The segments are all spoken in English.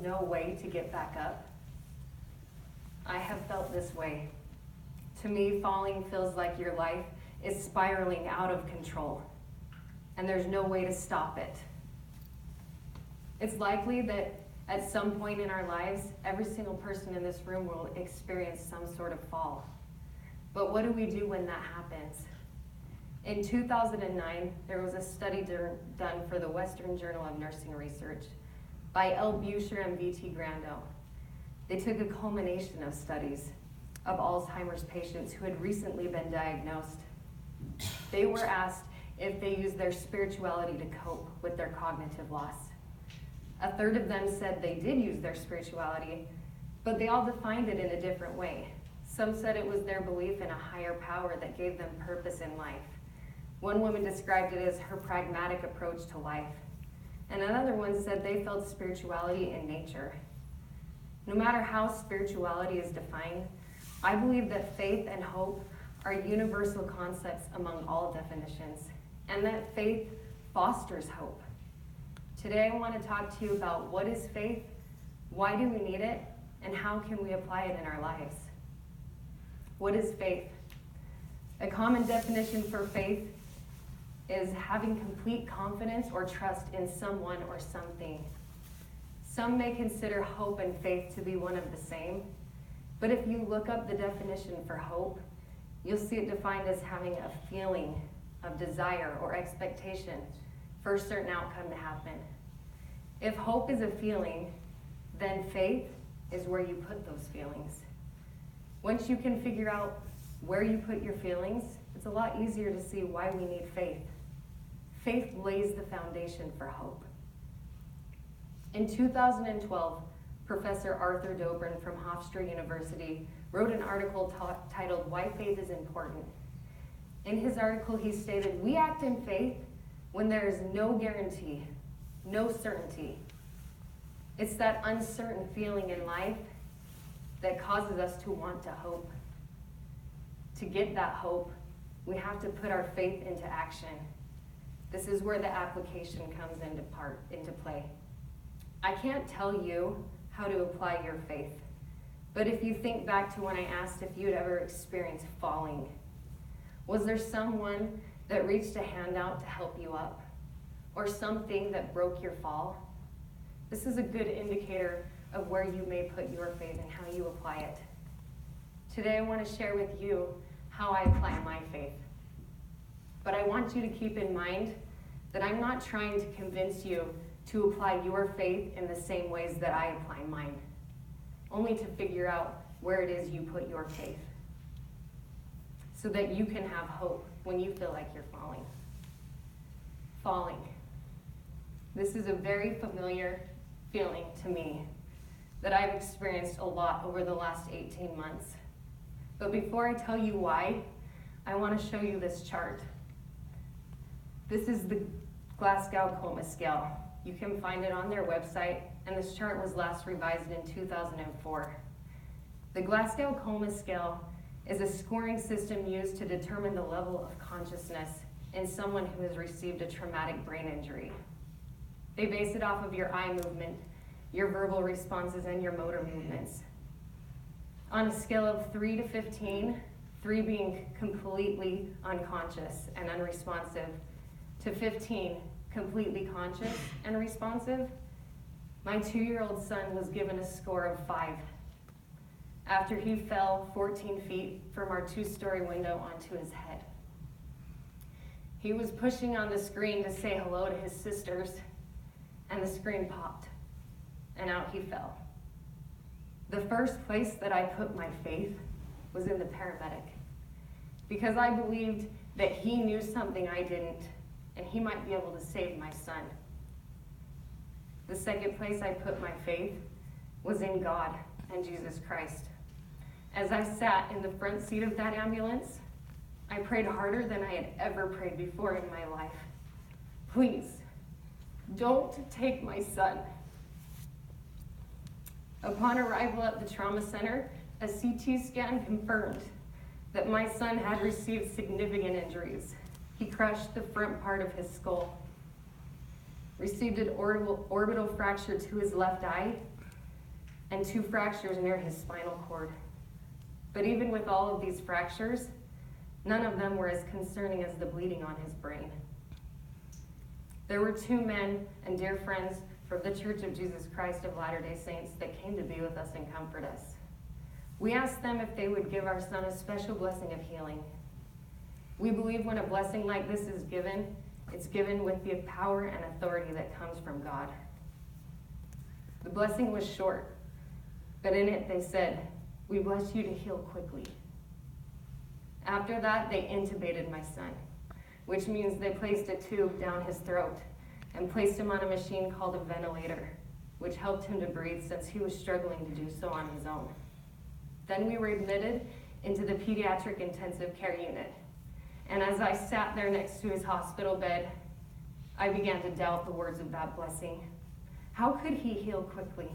no way to get back up? I have felt this way. To me, falling feels like your life is spiraling out of control, and there's no way to stop it. It's likely that at some point in our lives, every single person in this room will experience some sort of fall. But what do we do when that happens? In 2009, there was a study done for the Western Journal of Nursing Research by L. Buscher and V.T. Grando. They took a culmination of studies of Alzheimer's patients who had recently been diagnosed. They were asked if they used their spirituality to cope with their cognitive loss. A third of them said they did use their spirituality, but they all defined it in a different way. Some said it was their belief in a higher power that gave them purpose in life. One woman described it as her pragmatic approach to life, and another one said they felt spirituality in nature. No matter how spirituality is defined, I believe that faith and hope are universal concepts among all definitions, and that faith fosters hope. Today I want to talk to you about what is faith, why do we need it, and how can we apply it in our lives. What is faith? A common definition for faith is having complete confidence or trust in someone or something. Some may consider hope and faith to be one of the same, but if you look up the definition for hope, you'll see it defined as having a feeling of desire or expectation for a certain outcome to happen. If hope is a feeling, then faith is where you put those feelings. Once you can figure out where you put your feelings, it's a lot easier to see why we need faith. Faith lays the foundation for hope. In 2012, Professor Arthur Dobrin from Hofstra University wrote an article titled "Why Faith is Important." In his article, he stated, "We act in faith when there is no guarantee, no certainty. It's that uncertain feeling in life that causes us to want to hope. To get that hope, we have to put our faith into action. This is where the application comes into play. I can't tell you how to apply your faith, but if you think back to when I asked if you'd ever experienced falling, was there someone that reached a hand out to help you up, or something that broke your fall? This is a good indicator of where you may put your faith and how you apply it. Today I want to share with you how I apply my faith. But I want you to keep in mind that I'm not trying to convince you to apply your faith in the same ways that I apply mine, only to figure out where it is you put your faith, so that you can have hope when you feel like you're falling. Falling. This is a very familiar feeling to me that I've experienced a lot over the last 18 months. But before I tell you why, I want to show you this chart. This is the Glasgow-Coma scale. You can find it on their website, and this chart was last revised in 2004. The Glasgow-Coma scale is a scoring system used to determine the level of consciousness in someone who has received a traumatic brain injury. They base it off of your eye movement, your verbal responses, and your motor movements. On a scale of 3 to 15, 3 being completely unconscious and unresponsive, to 15, completely conscious and responsive, my 2-year-old son was given a score of 5 after he fell 14 feet from our 2-story window onto his head. He was pushing on the screen to say hello to his sisters, and the screen popped, and out he fell. The first place that I put my faith was in the paramedic, because I believed that he knew something I didn't, and he might be able to save my son. The second place I put my faith was in God and Jesus Christ. As I sat in the front seat of that ambulance, I prayed harder than I had ever prayed before in my life. Please, don't take my son. Upon arrival at the trauma center, a CT scan confirmed that my son had received significant injuries. He crushed the front part of his skull, received an orbital fracture to his left eye, and 2 fractures near his spinal cord. But even with all of these fractures, none of them were as concerning as the bleeding on his brain. There were 2 men and dear friends from the Church of Jesus Christ of Latter-day Saints that came to be with us and comfort us. We asked them if they would give our son a special blessing of healing. We believe when a blessing like this is given, it's given with the power and authority that comes from God. The blessing was short, but in it they said, "We bless you to heal quickly." After that, they intubated my son, which means they placed a tube down his throat and placed him on a machine called a ventilator, which helped him to breathe since he was struggling to do so on his own. Then we were admitted into the pediatric intensive care unit. And as I sat there next to his hospital bed, I began to doubt the words of that blessing. How could he heal quickly?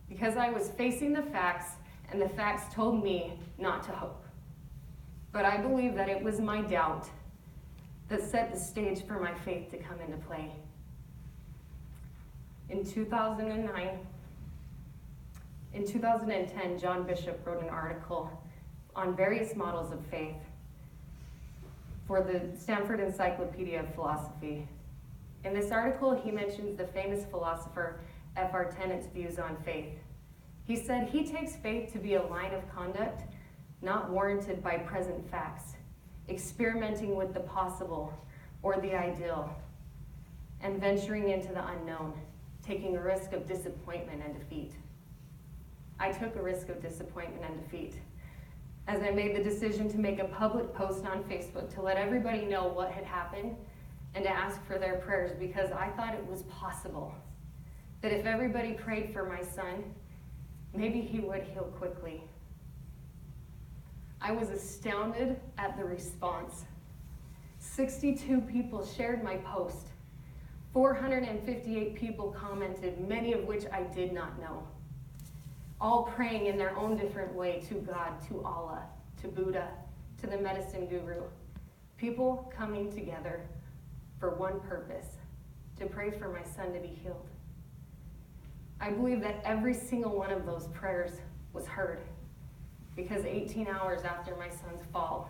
Because I was facing the facts, and the facts told me not to hope. But I believe that it was my doubt that set the stage for my faith to come into play. In 2010, John Bishop wrote an article on various models of faith for the Stanford Encyclopedia of Philosophy. In this article, he mentions the famous philosopher F.R. Tennant's views on faith. He said he takes faith to be a line of conduct not warranted by present facts, experimenting with the possible or the ideal, and venturing into the unknown, taking a risk of disappointment and defeat. I took a risk of disappointment and defeat as I made the decision to make a public post on Facebook to let everybody know what had happened and to ask for their prayers, because I thought it was possible that if everybody prayed for my son, maybe he would heal quickly. I was astounded at the response. 62 people shared my post. 458 people commented, many of which I did not know. All praying in their own different way to God, to Allah, to Buddha, to the medicine guru. People coming together for one purpose, to pray for my son to be healed. I believe that every single one of those prayers was heard, because 18 hours after my son's fall,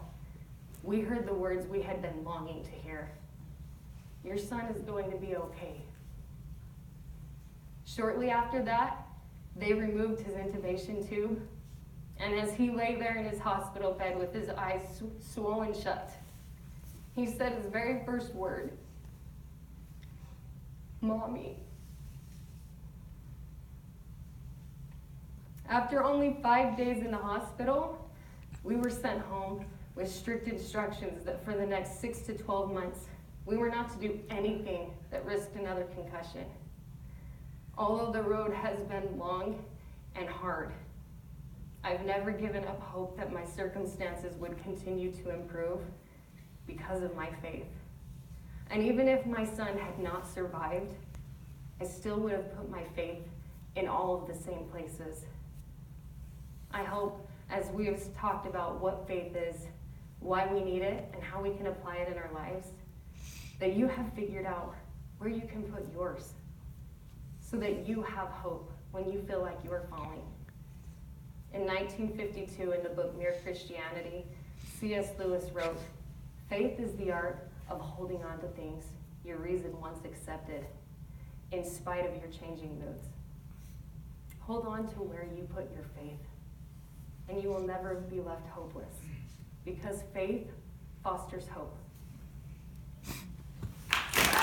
we heard the words we had been longing to hear. Your son is going to be okay. Shortly after that, they removed his intubation tube, and as he lay there in his hospital bed with his eyes swollen shut, he said his very first word, "Mommy." After only 5 days in the hospital, we were sent home with strict instructions that for the next 6 to 12 months, we were not to do anything that risked another concussion. Although the road has been long and hard, I've never given up hope that my circumstances would continue to improve because of my faith. And even if my son had not survived, I still would have put my faith in all of the same places. I hope, as we have talked about what faith is, why we need it, and how we can apply it in our lives, that you have figured out where you can put yours so that you have hope when you feel like you're falling. In 1952, in the book Mere Christianity, C.S. Lewis wrote, "Faith is the art of holding on to things your reason once accepted, in spite of your changing moods." Hold on to where you put your faith, and you will never be left hopeless, because faith fosters hope.